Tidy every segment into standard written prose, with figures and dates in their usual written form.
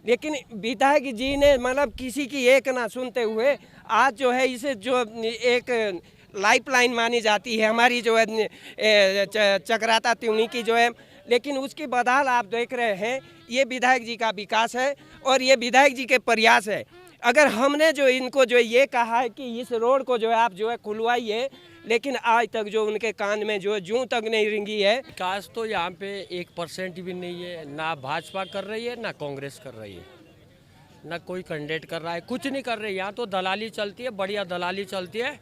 लेकिन विधायक जी ने मतलब किसी की एक ना सुनते हुए आज जो है इसे जो एक लाइफलाइन मानी जाती है हमारी जो है चक्राता त्यूनी की जो है, लेकिन उसके बदहाल आप देख रहे हैं ये विधायक जी का विकास है और ये विधायक जी के प्रयास है। अगर हमने जो इनको जो ये कहा है कि इस रोड को जो है आप जो है खुलवाइए, लेकिन आज तक जो उनके कान में जो जूं तक नहीं रिंगी है। विकास तो यहाँ पे 1% भी नहीं है, ना भाजपा कर रही है ना कांग्रेस कर रही है, ना कोई कैंडिडेट कर रहा है, कुछ नहीं कर रही। यहाँ तो दलाली चलती है, बढ़िया दलाली चलती है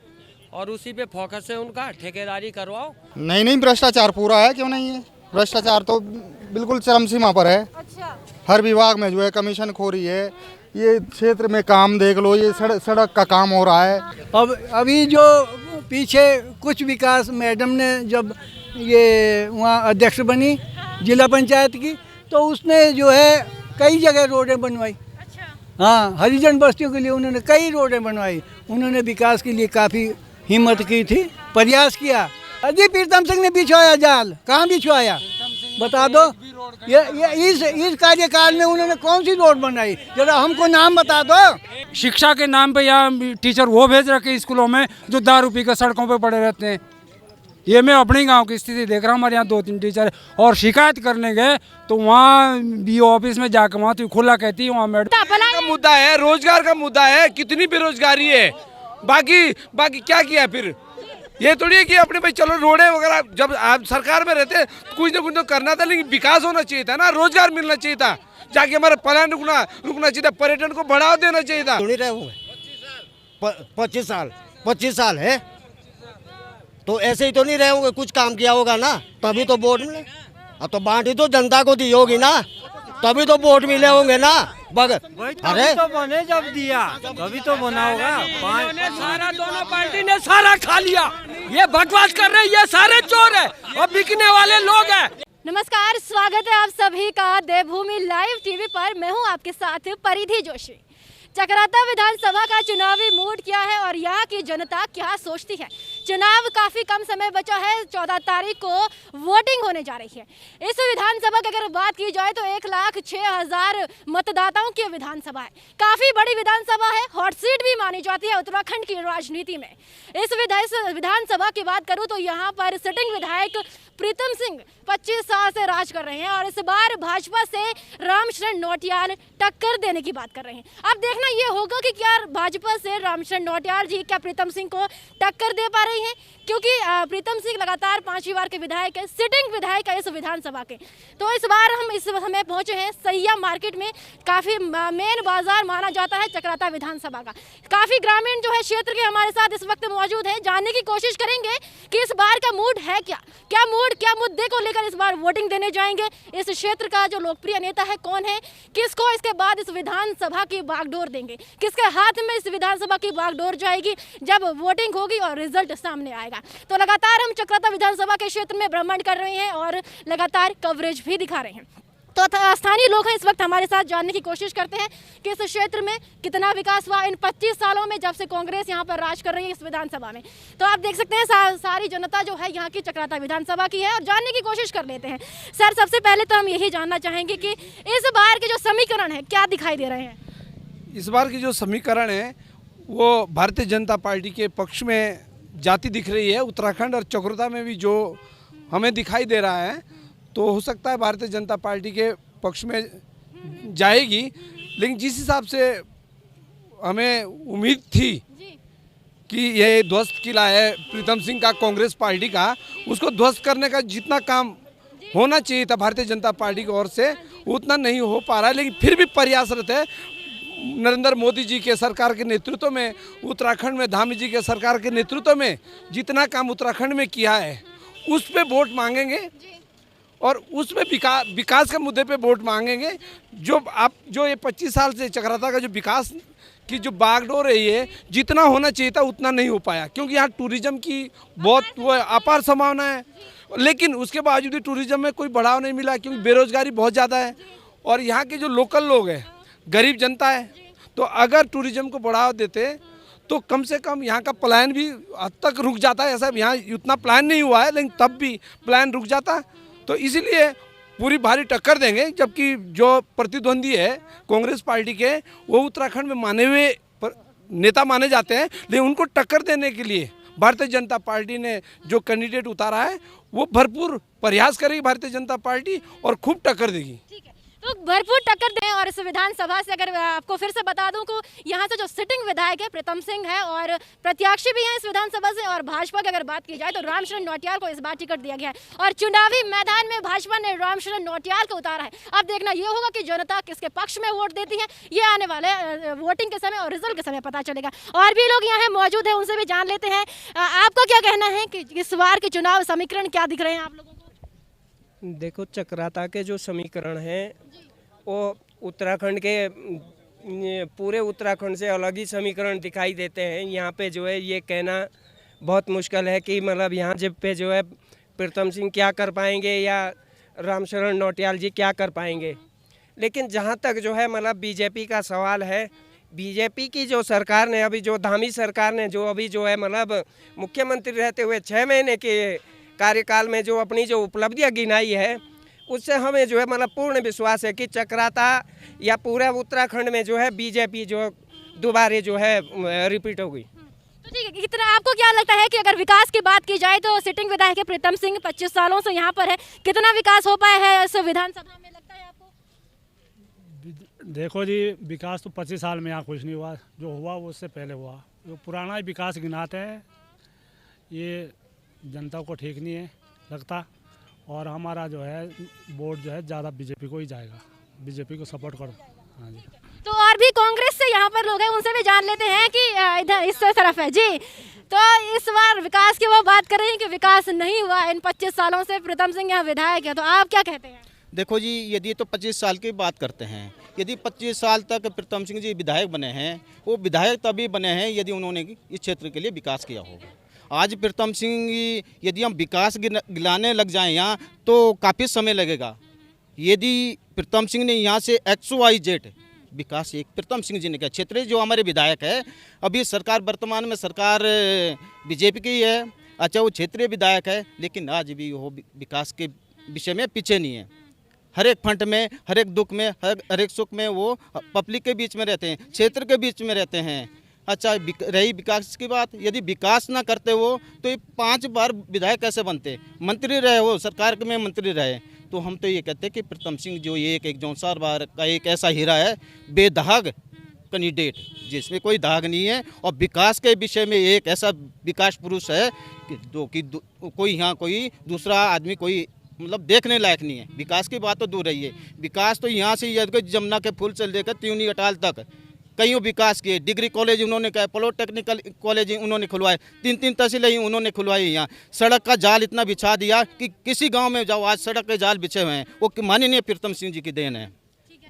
और उसी पे फोकस है उनका, ठेकेदारी करवाओ। नहीं भ्रष्टाचार पूरा है, क्यों नहीं है? भ्रष्टाचार तो बिल्कुल चरम सीमा पर है। अच्छा। हर विभाग में जो है कमीशन खोरी है। ये क्षेत्र में काम देख लो, ये सड़क का काम हो रहा है। अब अभी जो पीछे कुछ विकास मैडम ने जब ये वहाँ अध्यक्ष बनी जिला पंचायत की, तो उसने जो है कई जगह रोडें बनवाई। हाँ, हरिजन बस्तियों के लिए उन्होंने कई रोडें बनवाई। उन्होंने विकास के लिए काफ़ी हिम्मत की थी, प्रयास किया। अजी प्रीतम सिंह ने बिछवाया जाल, कहाँ बिछवाया बता दो। ये इस कार्यकाल में उन्होंने कौन सी रोड बनाई, जरा हमको नाम बता दो। शिक्षा के नाम पे यहाँ टीचर वो भेज रखे स्कूलों में जो दारू पी कर सड़कों पे पड़े रहते हैं। ये मैं अपने गांव की स्थिति देख रहा हूँ। हमारे यहाँ 2-3 टीचर और शिकायत करने गए तो वहाँ बीओ ऑफिस में जाकर वहाँ तो खुला कहती है वहाँ मैडम का मुद्दा है, रोजगार का मुद्दा है, कितनी बेरोजगारी है। बाकी क्या किया फिर? ये थोड़ी है कि अपने भाई चलो रोडे वगैरह, जब आप सरकार में रहते कुछ ना कुछ तो करना था, लेकिन विकास होना चाहिए था ना, रोजगार मिलना चाहिए था, जाके हमारा प्लान रुकना चाहिए था, पर्यटन को बढ़ावा देना चाहिए था। 25 साल है तो ऐसे ही तो नहीं रहे होंगे, कुछ काम किया होगा ना, तभी तो वोट मिले। अब तो बांटी तो जनता को दी होगी ना, तभी तो वोट मिले होंगे ना। अरे तो बने जब दिया तभी तो बना होगा। सारा दोनों पार्टी ने सारा खा लिया। ये बकवास कर रहे हैं, ये सारे चोर है और बिकने वाले लोग हैं। नमस्कार, स्वागत है आप सभी का देवभूमि लाइव टीवी पर। मैं हूं आपके साथ परिधि जोशी। चक्राता विधानसभा का चुनावी मूड क्या है और यहाँ की जनता क्या सोचती है? चुनाव काफ़ी कम समय बचा है, 14 तारीख को वोटिंग होने जा रही है। इस विधानसभा की अगर बात की जाए तो 1,06,000 मतदाताओं की विधानसभा है। काफ़ी बड़ी विधानसभा है, हॉट सीट भी मानी जाती है उत्तराखंड की राजनीति में। इस विधानसभा की बात करूँ तो यहाँ पर सिटिंग विधायक प्रीतम सिंह 25 साल से राज कर रहे हैं और इस बार भाजपा से रामशरण नौटियाल टक्कर देने की बात कर रहे हैं। अब देखना ये होगा कि क्या भाजपा से रामशरण नौटियाल जी क्या प्रीतम सिंह को टक्कर दे पा रही हैं, क्योंकि प्रीतम सिंह लगातार 5वीं बार के विधायक है, सिटिंग विधायक है इस विधानसभा के। तो इस बार हम इस समय पहुंचे हैं सैया मार्केट में, काफ़ी मेन बाजार माना जाता है चक्राता विधानसभा का। काफ़ी ग्रामीण जो है क्षेत्र के हमारे साथ इस वक्त मौजूद है, जानने की कोशिश करेंगे कि इस बार का मूड है क्या मुद्दे को लेकर इस बार वोटिंग देने जाएंगे, इस क्षेत्र का जो लोकप्रिय नेता है कौन है, किसको इसके बाद इस विधानसभा की बागडोर देंगे, किसके हाथ में इस विधानसभा की बागडोर जाएगी जब वोटिंग होगी और रिजल्ट सामने आएगा। तो लगातार हम चक्राता विधानसभा के क्षेत्र में भ्रमण कर रहे हैं और लगातार कवरेज भी दिखा रहे हैं। तो स्थानीय लोग हैं इस वक्त हमारे साथ, जानने की कोशिश करते हैं कि इस क्षेत्र में कितना विकास हुआ इन 25 सालों में जब से कांग्रेस यहाँ पर राज कर रही है इस विधानसभा में। तो आप देख सकते हैं सारी जनता जो है यहाँ की चक्राता विधानसभा की है और जानने की कोशिश कर लेते हैं। सर, सबसे पहले तो हम यही जानना चाहेंगे कि इस बार के जो समीकरण है क्या दिखाई दे रहे हैं? इस बार की जो समीकरण है वो भारतीय जनता पार्टी के पक्ष में जाती दिख रही है। उत्तराखंड और चक्राता में भी जो हमें दिखाई दे रहा है तो हो सकता है भारतीय जनता पार्टी के पक्ष में जाएगी, लेकिन जिस हिसाब से हमें उम्मीद थी कि ये ध्वस्त किला है प्रीतम सिंह का कांग्रेस पार्टी का, उसको ध्वस्त करने का जितना काम होना चाहिए था भारतीय जनता पार्टी की ओर से उतना नहीं हो पा रहा है। लेकिन फिर भी प्रयासरत है नरेंद्र मोदी जी के सरकार के नेतृत्व में, उत्तराखंड में धामी जी के सरकार के नेतृत्व में जितना काम उत्तराखंड में किया है उस पे वोट मांगेंगे और उसमें विकास के मुद्दे पे वोट मांगेंगे। जो ये 25 साल से चक्राता का जो विकास की जो बागडोर है ये जितना होना चाहिए था उतना नहीं हो पाया, क्योंकि यहाँ टूरिज्म की बहुत अपार संभावना है, लेकिन उसके बावजूद भी टूरिज्म में कोई बढ़ावा नहीं मिला क्योंकि बेरोजगारी बहुत ज़्यादा है और यहाँ के जो लोकल लोग हैं गरीब जनता है। तो अगर टूरिज्म को बढ़ावा देते तो कम से कम यहाँ का प्लान भी हद तक रुक जाता है। ऐसा यहाँ उतना प्लान नहीं हुआ है लेकिन तब भी प्लान रुक जाता। तो इसीलिए पूरी भारी टक्कर देंगे, जबकि जो प्रतिद्वंदी है कांग्रेस पार्टी के, वो उत्तराखंड में माने हुए नेता माने जाते हैं, लेकिन उनको टक्कर देने के लिए भारतीय जनता पार्टी ने जो कैंडिडेट उतारा है वो भरपूर प्रयास करेगी भारतीय जनता पार्टी और खूब टक्कर देगी। ठीक है, तो भरपूर टक्कर दें। और इस विधानसभा से अगर आपको फिर से बता दूं को यहाँ से जो सिटिंग विधायक है प्रीतम सिंह है और प्रत्याशी भी हैं इस विधानसभा से, और भाजपा की अगर बात की जाए तो रामशरण नौटियाल को इस बार टिकट दिया गया है और चुनावी मैदान में भाजपा ने रामशरण नौटियाल को उतारा है। अब देखना ये होगा कि जनता किसके पक्ष में वोट देती है, ये आने वाले वोटिंग के समय और रिजल्ट के समय पता चलेगा। और भी लोग यहाँ मौजूद हैं, उनसे भी जान लेते हैं। आपका क्या कहना है कि इस बार के चुनाव समीकरण क्या दिख रहे हैं आप लोगों को? देखो, चक्राता के जो समीकरण हैं वो उत्तराखंड के पूरे उत्तराखंड से अलग ही समीकरण दिखाई देते हैं। यहाँ पे जो है ये कहना बहुत मुश्किल है कि मतलब यहाँ जब पे जो है प्रीतम सिंह क्या कर पाएंगे या रामशरण नौटियाल जी क्या कर पाएंगे। लेकिन जहाँ तक जो है मतलब बीजेपी का सवाल है, बीजेपी की जो सरकार ने अभी जो धामी सरकार ने जो अभी जो है मतलब मुख्यमंत्री रहते हुए 6 महीने के कार्यकाल में जो अपनी जो उपलब्धियाँ गिनाई है, उससे हमें जो है मतलब पूर्ण विश्वास है कि चक्राता या पूरा उत्तराखंड में जो है बीजेपी जो दोबारा जो है रिपीट होगी। तो ठीक है, कितना आपको क्या लगता है कि अगर विकास की बात की जाए तो सिटिंग विधायक प्रीतम सिंह 25 सालों से यहाँ पर है, कितना विकास हो पाया है इस विधानसभा में, लगता है आपको? देखो जी, विकास तो 25 साल में यहाँ कुछ नहीं हुआ, जो हुआ वो उससे पहले हुआ। जो पुराना विकास गिनाते हैं ये जनता को ठीक नहीं है लगता, और हमारा जो है वोट जो है ज़्यादा बीजेपी को ही जाएगा, बीजेपी को सपोर्ट करो। हाँ जी। तो और भी कांग्रेस से यहाँ पर लोग हैं, उनसे भी जान लेते हैं कि इधर इस तरफ है जी। तो इस बार विकास की वो बात कर रहे हैं कि विकास नहीं हुआ इन 25 सालों से, प्रीतम सिंह यहाँ विधायक है, तो आप क्या कहते हैं? देखो जी, यदि तो 25 साल की बात करते हैं, यदि 25 साल तक प्रीतम सिंह जी विधायक बने हैं, वो विधायक तभी बने हैं यदि उन्होंने इस क्षेत्र के लिए विकास किया होगा। आज प्रीतम सिंह यदि हम विकास गिलाने लग जाएं यहाँ तो काफ़ी समय लगेगा। यदि प्रीतम सिंह ने यहाँ से XYZ विकास एक प्रीतम सिंह जी ने किया, क्षेत्रीय जो हमारे विधायक है, अभी सरकार वर्तमान में सरकार बीजेपी की है, अच्छा वो क्षेत्रीय विधायक है, लेकिन आज भी वो विकास के विषय में पीछे नहीं है। हर एक फंड में, हर एक दुख में, हर एक सुख में वो पब्लिक के बीच में रहते हैं, क्षेत्र के बीच में रहते हैं। अच्छा, रही विकास की बात, यदि विकास ना करते वो तो ये 5 बार विधायक कैसे बनते, मंत्री रहे वो, सरकार में मंत्री रहे। तो हम तो ये कहते हैं कि प्रीतम सिंह जो ये एक 4 बार का एक ऐसा हीरा है, बेदाग कैंडिडेट जिसमें कोई दाग नहीं है, और विकास के विषय में एक ऐसा विकास पुरुष है कि कोई यहाँ कोई दूसरा आदमी कोई मतलब देखने लायक नहीं है। विकास की बात तो दूर रही है, विकास तो यहाँ से जमुना के फूल से लेकर त्यूनी अटाल तक कई विकास किए। डिग्री कॉलेज उन्होंने कहा, पॉलिटेक्निकल कॉलेज उन्होंने खुलवाए, 3 तहसीलें ही उन्होंने खुलवाई। यहाँ सड़क का जाल इतना बिछा दिया कि किसी गांव में जाओ आज सड़क के जाल बिछे हुए हैं, वो माननीय प्रीतम सिंह जी की देन है।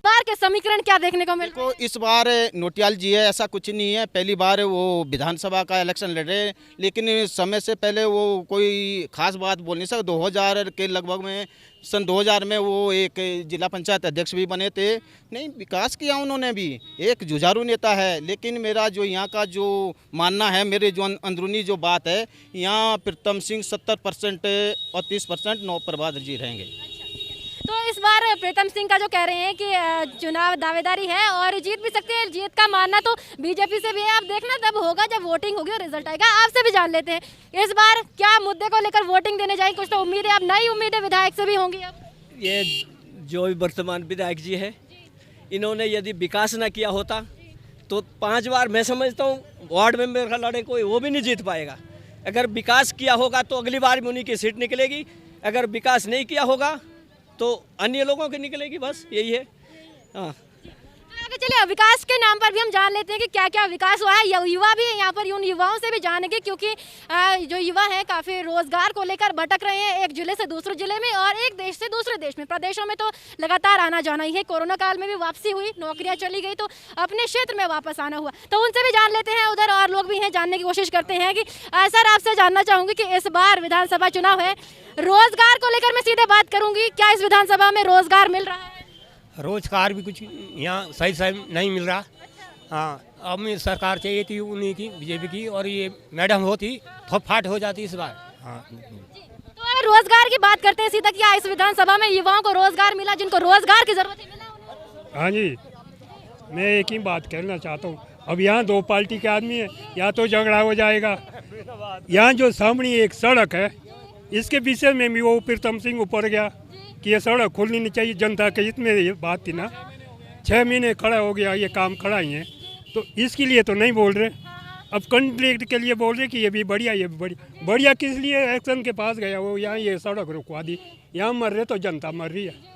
बार के समीकरण क्या देखने को मिल रहा है? इस बार नौटियाल जी है, ऐसा कुछ नहीं है। पहली बार वो विधानसभा का इलेक्शन लड़ रहे हैं, लेकिन समय से पहले वो कोई खास बात बोल नहीं सकते। 2000 के लगभग में, सन 2000 में वो एक जिला पंचायत अध्यक्ष भी बने थे। नहीं, विकास किया उन्होंने भी, एक जुझारू नेता है। लेकिन मेरा जो यहाँ का जो मानना है, मेरे जो अंदरूनी जो बात है, यहाँ प्रीतम सिंह 70% और 30% नौ प्रभात जी रहेंगे। तो इस बार प्रीतम सिंह का जो कह रहे हैं कि चुनाव दावेदारी है और जीत भी सकते हैं, जीत का मानना तो बीजेपी से भी है। आप देखना तब होगा जब वोटिंग होगी और रिजल्ट आएगा। आपसे भी जान लेते हैं इस बार क्या मुद्दे को लेकर वोटिंग देने जाएंगे, कुछ तो उम्मीद है, अब नई उम्मीदें विधायक से भी होंगी। अब ये जो भी वर्तमान विधायक जी है, इन्होंने यदि विकास ना किया होता तो 5 बार मैं समझता हूँ वार्ड मेंबर का लड़े कोई वो भी नहीं जीत पाएगा। अगर विकास किया होगा तो अगली बार भी उन्हीं की सीट निकलेगी, अगर विकास नहीं किया होगा तो अन्य लोगों की निकलेगी, बस यही है। हाँ, आगे चलिए, विकास के नाम पर भी हम जान लेते हैं कि क्या क्या विकास हुआ है। युवा भी है यहाँ पर, उन युवाओं से भी जानेंगे क्योंकि जो युवा हैं काफ़ी रोजगार को लेकर भटक रहे हैं, एक जिले से दूसरे जिले में और एक देश से दूसरे देश में। प्रदेशों में तो लगातार आना जाना ही है, कोरोना काल में भी वापसी हुई, नौकरियाँ चली गई तो अपने क्षेत्र में वापस आना हुआ। तो उनसे भी जान लेते हैं, उधर और लोग भी हैं, जानने की कोशिश करते हैं कि सर आपसे जानना चाहूँगी कि इस बार विधानसभा चुनाव है, रोजगार को लेकर मैं सीधे बात करूँगी, क्या इस विधानसभा में रोजगार मिल रहा है? रोजगार भी कुछ यहाँ सही नहीं मिल रहा। हाँ, अब में सरकार चाहिए थी उन्हीं की, बीजेपी की, और ये मैडम होती तो फाट हो जाती इस बार। हाँ, तो अगर रोजगार की बात करते हैं सीधा, क्या इस विधानसभा में युवाओं को रोजगार मिला, जिनको रोजगार की जरूरत है, मिला उन्हें? हाँ जी, मैं एक ही बात कहना चाहता हूँ, अब यहाँ दो पार्टी के आदमी है, या तो झगड़ा हो जाएगा। यहाँ जो सामने एक सड़क है, इसके विषय में भी वो प्रीतम सिंह ऊपर गया कि ये सड़क खुलनी नहीं चाहिए, जनता के हित में ये बात थी ना। 6 महीने खड़ा हो गया, ये काम खड़ा ही है, तो इसके लिए तो नहीं बोल रहे। अब कॉन्ट्रैक्ट के लिए बोल रहे कि ये भी बढ़िया, ये भी बढ़िया। बढ़िया किस लिए? एक्शन के पास गया वो, यहाँ ये सड़क रुकवा दी, यहाँ मर रहे तो जनता मर रही है।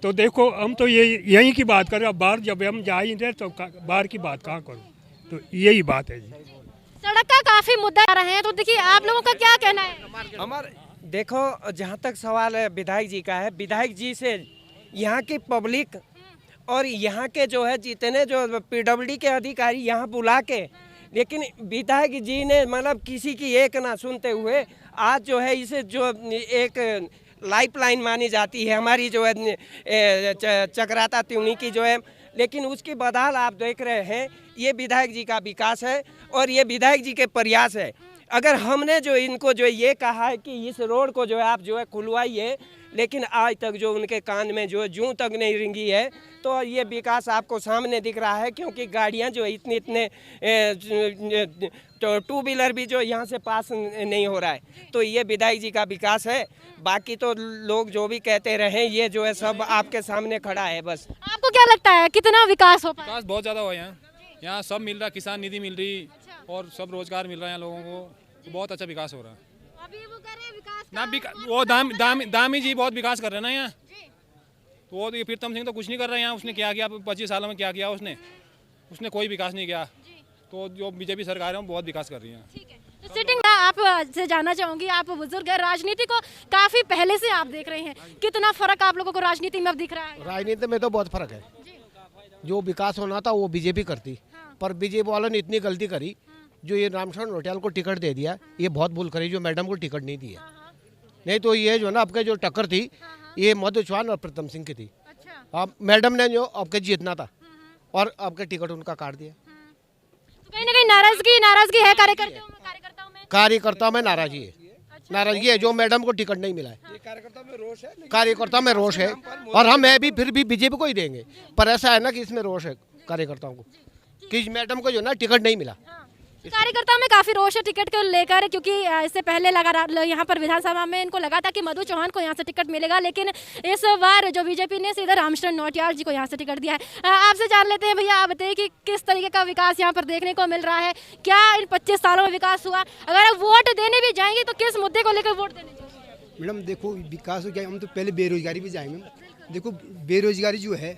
तो देखो, हम तो ये यहीं की बात कर रहे हैं। अब बाहर जब हम जा ही रहे तो बाहर की बात कहाँ करूँ, तो यही बात है जी। सड़क का काफी मुद्दा आ रहे हैं, तो देखिए आप लोगों का क्या कहना है? हमारे देखो, जहाँ तक सवाल है विधायक जी का है, विधायक जी से यहाँ की पब्लिक और यहाँ के जो है जितने जो पीडब्ल्यूडी के अधिकारी यहाँ बुला के, लेकिन विधायक जी ने मतलब किसी की एक ना सुनते हुए आज जो है इसे जो एक लाइफलाइन मानी जाती है हमारी जो है चक्राता त्यूनी की जो है, लेकिन उसकी बदहाल आप देख रहे हैं। ये विधायक जी का विकास है और ये विधायक जी के प्रयास है। अगर हमने जो इनको जो ये कहा है कि इस रोड को जो है आप जो है खुलवाइए, लेकिन आज तक जो उनके कान में जो जूं तक नहीं रिंगी है, तो ये विकास आपको सामने दिख रहा है। क्योंकि गाड़ियां जो इतने तो 2 व्हीलर भी जो यहाँ से पास नहीं हो रहा है, तो ये विधायक जी का विकास है। बाकी तो लोग जो भी कहते रहे, ये जो है सब आपके सामने खड़ा है। बस आपको क्या लगता है कितना विकास हो पाया? विकास बहुत ज़्यादा हुआ है यहाँ सब मिल रहा, किसान निधि मिल रही और सब रोजगार मिल रहा है लोगों को, तो बहुत अच्छा विकास हो रहा है। अभी वो कह रहे हैं विकास ना वो दामी जी बहुत विकास कर रहे हैं ना यहाँ, तो वो ये प्रीतम सिंह तो कुछ नहीं कर रहे हैं यहाँ। उसने क्या किया 25 सालों में, क्या किया उसने कोई विकास नहीं किया। तो जो बीजेपी सरकार है वो बहुत विकास कर रही है। ठीक है, तो सिटिंग आप से जानना चाहूंगी, आप बुजुर्ग है, राजनीति को काफी पहले से आप देख रहे हैं, कितना फर्क आप लोगों को राजनीति में अब दिख रहा है? राजनीति में तो बहुत फर्क है। जो विकास होना था वो बीजेपी करती, पर बीजेपी वालों ने इतनी गलती करी, जो ये रामशरण लोटियाल को टिकट दे दिया, ये बहुत भूल करी जो मैडम को टिकट नहीं दिया। नहीं तो ये जो ना आपके जो टक्कर थी, ये मधु चौहान और प्रीतम सिंह की थी। अब मैडम ने जो आपके जीतना था और आपके टिकट उनका काट दिया। तो कहीं ना कहीं नाराजगी है कार्यकर्ताओं में नाराजगी है। नाराजगी है जो मैडम को टिकट नहीं मिला है। कार्यकर्ता में रोष है और हम भी फिर भी बीजेपी को ही देंगे। पर ऐसा है ना कि इसमें रोष है कार्यकर्ताओं को कि मैडम को जो ना टिकट नहीं मिला। कार्यकर्ताओं में काफी रोष है टिकट को लेकर, क्योंकि इससे पहले लगा यहाँ पर विधानसभा में इनको लगा था कि मधु चौहान को यहाँ से टिकट मिलेगा, लेकिन इस बार जो बीजेपी ने सीधा रामशरण लोटियाल जी को यहाँ से टिकट दिया है। आपसे जान लेते हैं भैया, आप बताइए कि किस तरीके का विकास यहाँ पर देखने को मिल रहा है, क्या इन 25 सालों में विकास हुआ? अगर आप वोट देने भी जाएंगे तो किस मुद्दे को लेकर वोट देने जाएंगे? मैडम देखो, विकास हो गया, हम तो पहले बेरोजगारी भी जाएंगे। देखो बेरोजगारी जो है,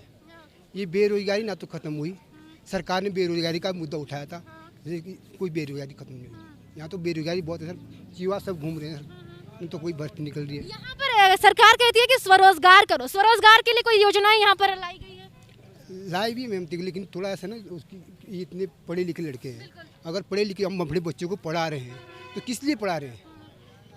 ये बेरोजगारी ना तो खत्म हुई, सरकार ने बेरोजगारी का मुद्दा उठाया था, जैसे कि कोई बेरोजगारी खत्म नहीं हुई। यहाँ तो बेरोजगारी बहुत है सर, युवा सब घूम रहे हैं सर, तो कोई भर्ती निकल रही है। यहाँ पर सरकार कहती है कि स्वरोजगार करो, स्वरोजगार के लिए कोई योजनाएं यहाँ पर लाई गई है? लाई भी मैम, लेकिन थोड़ा ऐसा ना, उसकी इतने पढ़े लिखे लड़के हैं, अगर पढ़े लिखे हम अपने बच्चों को पढ़ा रहे हैं तो किस लिए पढ़ा रहे हैं?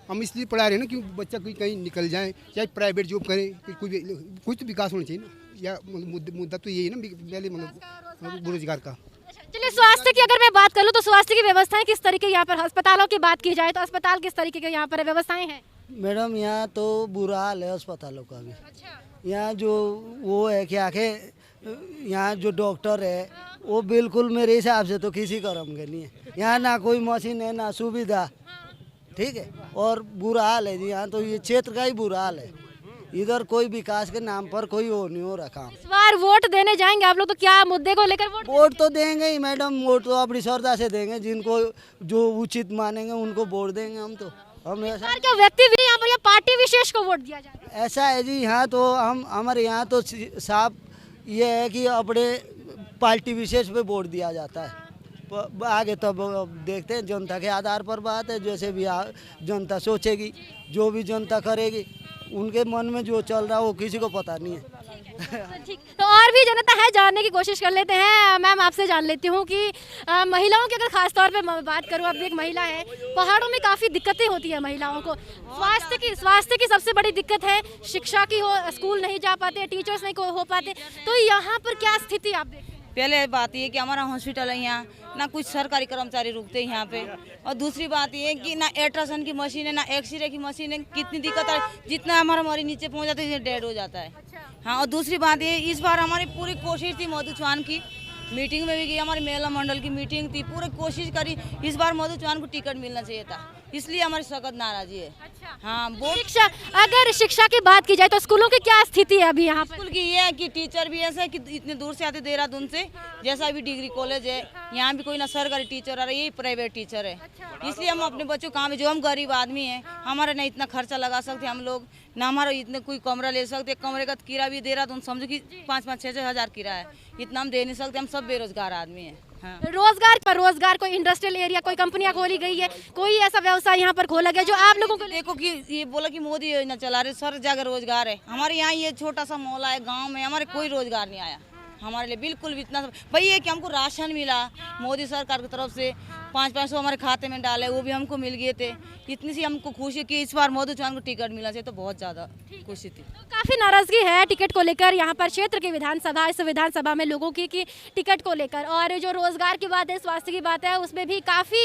हम इसलिए पढ़ा रहे हैं ना कि बच्चा कोई कहीं निकल जाए, चाहे प्राइवेट जॉब करे, कुछ तो विकास होना चाहिए ना। या मुद्दा तो यही है ना पहले, मतलब बेरोजगार का। चलिए, स्वास्थ्य की अगर मैं बात कर लूँ तो स्वास्थ्य की व्यवस्थाएं किस तरीके यहाँ पर, अस्पतालों की बात की जाए तो अस्पताल किस तरीके के यहाँ पर व्यवस्थाएं हैं? मैडम यहाँ तो बुरा हाल है अस्पतालों का भी। यहाँ जो वो है क्या के, यहाँ जो डॉक्टर है वो बिल्कुल मेरे हिसाब से तो किसी कर्म के नहीं है। यहाँ ना कोई मशीन है ना सुविधा, ठीक है, और बुरा हाल है जी। यहाँ तो ये क्षेत्र का ही बुरा हाल है, इधर कोई विकास के नाम पर कोई वो नहीं हो रहा काम। इस बार वोट देने जाएंगे आप लोग तो क्या मुद्दे को लेकर वोट तो देंगे ही मैडम, वोट तो अपनी श्रद्धा से देंगे, जिनको जो उचित मानेंगे उनको वोट देंगे हम तो। हम ऐसा क्या व्यक्ति भी यहाँ पर या पार्टी विशेष को वोट दिया जाए? ऐसा है जी, यहाँ तो हम हमारे यहाँ तो साफ ये है कि अपने पार्टी विशेष पे वोट दिया जाता है। आगे तब देखते हैं, जनता के आधार पर बात है, जैसे भी जनता सोचेगी, जो भी जनता करेगी, उनके मन में जो चल रहा है वो किसी को पता नहीं है। ठीक, तो और भी जनता है, जानने की कोशिश कर लेते हैं। मैम आपसे जान लेती हूँ कि महिलाओं की अगर खास तौर पे बात करूँ, अब एक महिला है, पहाड़ों में काफ़ी दिक्कतें होती है महिलाओं को, स्वास्थ्य की सबसे बड़ी दिक्कत है, शिक्षा की हो, स्कूल नहीं जा पाते, टीचर्स नहीं हो पाते, तो यहाँ पर क्या स्थिति आप देखते हैं? पहले बात ये कि हमारा हॉस्पिटल है यहाँ, ना कुछ सरकारी कर्मचारी रुकते हैं यहाँ पे, और दूसरी बात ये कि ना अल्ट्रासाउंड की मशीन है, ना एक्सरे की मशीन है। कितनी दिक्कत है, जितना हमारा मरीज नीचे पहुँच जाता है डेड हो जाता है। हाँ, और दूसरी बात ये, इस बार हमारी पूरी कोशिश थी मधु चौहान की, मीटिंग में भी गई, हमारी महिला मंडल की मीटिंग थी, पूरी कोशिश करी, इस बार मधु चौहान को टिकट मिलना चाहिए था, इसलिए हमारी सख्त नाराजी है। हाँ, शिक्षा, अगर शिक्षा की बात की जाए तो स्कूलों की क्या स्थिति है अभी यहाँ पर? स्कूल की ये है कि टीचर भी ऐसा है कि इतने दूर से आते, देहरादून से, जैसा भी डिग्री कॉलेज है, यहाँ भी कोई ना सरकारी टीचर आ रहा है, यही प्राइवेट टीचर है। इसलिए हम अपने बच्चों कहाँ भी, जो हम गरीब आदमी हैं, हमारा ना इतना खर्चा लगा सकते हम लोग, ना हमारा इतने कोई कमरा ले सकते, कमरे का किराया भी देहरादून समझो कि 5-5, 6-6 हज़ार किराया है, इतना हम दे नहीं सकते, हम सब बेरोजगार आदमी हैं। हाँ। रोजगार पर रोजगार, कोई इंडस्ट्रियल एरिया, कोई कंपनियां खोली गई है, कोई ऐसा व्यवसाय यहाँ पर खोला गया जो आप लोगों को? देखो कि ये बोला कि मोदी योजना चला रहे, सर जगह रोजगार है। हमारे यहाँ ये छोटा सा मोहल्ला है गांव में, हमारे कोई रोजगार नहीं आया हमारे लिए, बिल्कुल भी इतना। भाई ये कि हमको राशन मिला मोदी सरकार की तरफ से, 500 हमारे खाते में डाले, वो भी हमको मिल गए थे। इतनी सी हमको खुशी कि इस बार मधु चौहान को टिकट मिला चाहिए, तो बहुत ज़्यादा खुशी थी। तो काफ़ी नाराजगी है टिकट को लेकर यहाँ पर क्षेत्र की विधानसभा, इस विधानसभा में लोगों की कि टिकट को लेकर, और जो रोजगार की बात है, स्वास्थ्य की बात है, उसमें भी काफ़ी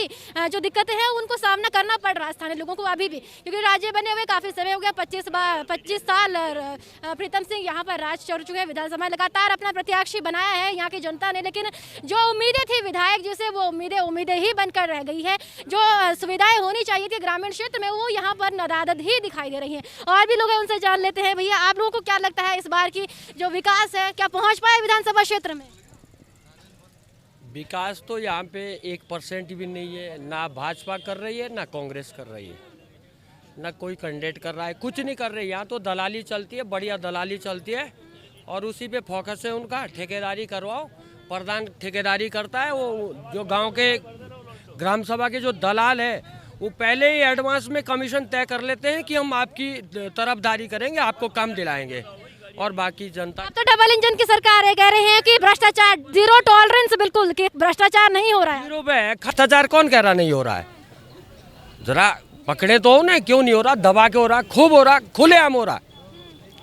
जो दिक्कतें हैं उनको सामना करना पड़ रहा है स्थानीय लोगों को अभी भी, क्योंकि राज्य बने हुए काफ़ी समय हो गया, 25 साल प्रीतम सिंह यहाँ पर राज कर चुके हैं, विधानसभा लगातार अपना प्रत्याशी बनाया है यहाँ की जनता ने, लेकिन जो उम्मीदें थी विधायक जी से, वो उम्मीदें ही बनकर रह गई है। जो सुविधाएं होनी चाहिए थी ग्रामीण क्षेत्र में, वो यहाँ पर नदारद ही दिखाई दे रही हैं। और भी लोग हैं, उनसे जान लेते हैं। भैया, आप लोगों को क्या लगता है इस बार की जो विकास है, क्या पहुँच पाए विधानसभा क्षेत्र में? विकास तो यहाँ पे 1% भी नहीं है, ना भाजपा कर रही है, ना कांग्रेस कर रही है, ना कोई कैंडिडेट कर रहा है, कुछ नहीं कर रही। यहाँ तो दलाली चलती है, बढ़िया दलाली चलती है, और उसी पे फोकस है उनका। ठेकेदारी करवाओ, प्रधान ठेकेदारी करता है, वो जो गांव के ग्राम सभा के जो दलाल है, वो पहले ही एडवांस में कमीशन तय कर लेते हैं कि हम आपकी तरफदारी करेंगे, आपको काम दिलाएंगे, और बाकी जनता। तो डबल इंजन की सरकार है, कह रहे हैं कि भ्रष्टाचार, जीरो टॉलरेंस, बिल्कुल कि भ्रष्टाचार नहीं हो रहा है। जीरो पे है, भ्रष्टाचार कौन कह रहा नहीं हो रहा है? जरा पकड़े तो ना, क्यों नहीं हो रहा? दबा के हो रहा, खूब हो रहा, खुलेआम हो रहा,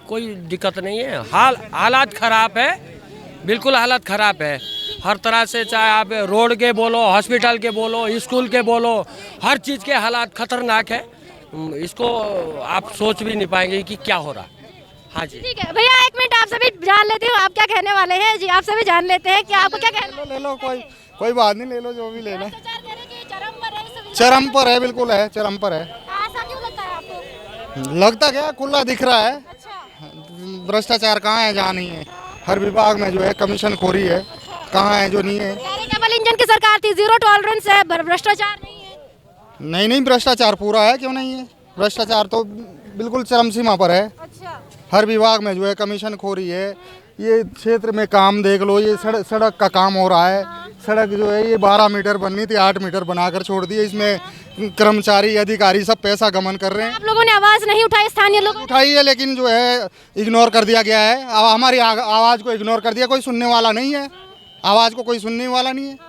कोई दिक्कत नहीं है। हालात खराब है, बिल्कुल हालत खराब है हर तरह से, चाहे आप रोड के बोलो, हॉस्पिटल के बोलो, स्कूल के बोलो, हर चीज़ के हालात खतरनाक है। इसको आप सोच भी नहीं पाएंगे कि क्या हो रहा। हाँ जी, ठीक है भैया, एक मिनट आपसे भी जान लेते हो, आप क्या कहने वाले हैं जी? आपसे भी जान लेते हैं कि आपको क्या कहना? ले लो, कोई बात नहीं, ले लो जो भी लेना। चरम पर है, बिल्कुल है, चरम पर है। ऐसा क्यों लगता है आपको? लगता क्या, खुला दिख रहा है। भ्रष्टाचार कहाँ है, जहाँ नहीं है। हर विभाग में जो है कमीशन खोरी है, कहाँ है जो नहीं है। डबल इंजन की सरकार थी, जीरो टॉलरेंस है, भ्रष्टाचार नहीं है। नहीं, भ्रष्टाचार पूरा है, क्यों नहीं है? भ्रष्टाचार तो बिल्कुल चरम सीमा पर है। अच्छा। हर विभाग में जो है कमीशन खोरी है। ये क्षेत्र में काम देख लो, ये सड़क का काम हो रहा है। सड़क जो है ये 12 मीटर बननी थी, 8 मीटर बनाकर छोड़ दी है। इसमें कर्मचारी, अधिकारी सब पैसा गमन कर रहे हैं। आप लोगों ने आवाज नहीं उठाई? स्थानीय लोग उठाई है, लेकिन जो है इग्नोर कर दिया गया है। हमारी आवाज़ को इग्नोर कर दिया, कोई सुनने वाला नहीं है। आवाज़ को कोई सुनने वाला नहीं है।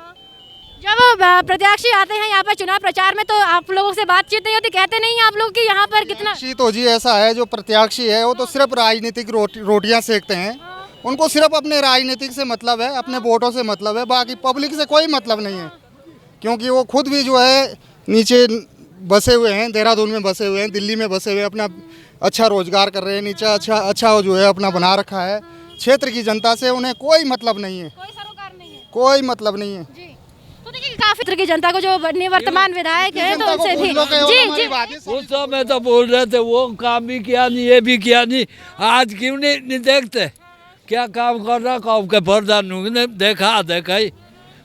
जब प्रत्याशी आते हैं यहाँ पर चुनाव प्रचार में, तो आप लोगों से बातचीत नहीं होती? कहते नहीं आप लोग कि यहाँ पर कितना? तो जी ऐसा है, जो प्रत्याशी है वो तो सिर्फ राजनीतिक रोटियाँ सेकते हैं। उनको सिर्फ अपने राजनीतिक से मतलब है, अपने वोटों से मतलब है, बाकी पब्लिक से कोई मतलब नहीं है। क्योंकि वो खुद भी जो है नीचे बसे हुए हैं, देहरादून में बसे हुए हैं, दिल्ली में बसे हुए हैं, अपना अच्छा रोजगार कर रहे हैं, नीचे अच्छा जो है अपना बना रखा है। क्षेत्र की जनता से उन्हें कोई मतलब नहीं है, कोई मतलब नहीं है। तो देखिए, काफी की जनता को जो वर्तमान विधायक है, तो उनसे भी जी उस समय तो बोल रहे थे वो काम भी किया नहीं, ये भी किया नहीं, आज क्यों नहीं देखते क्या काम कर रहा? कौम के प्रधान ने देखा ही,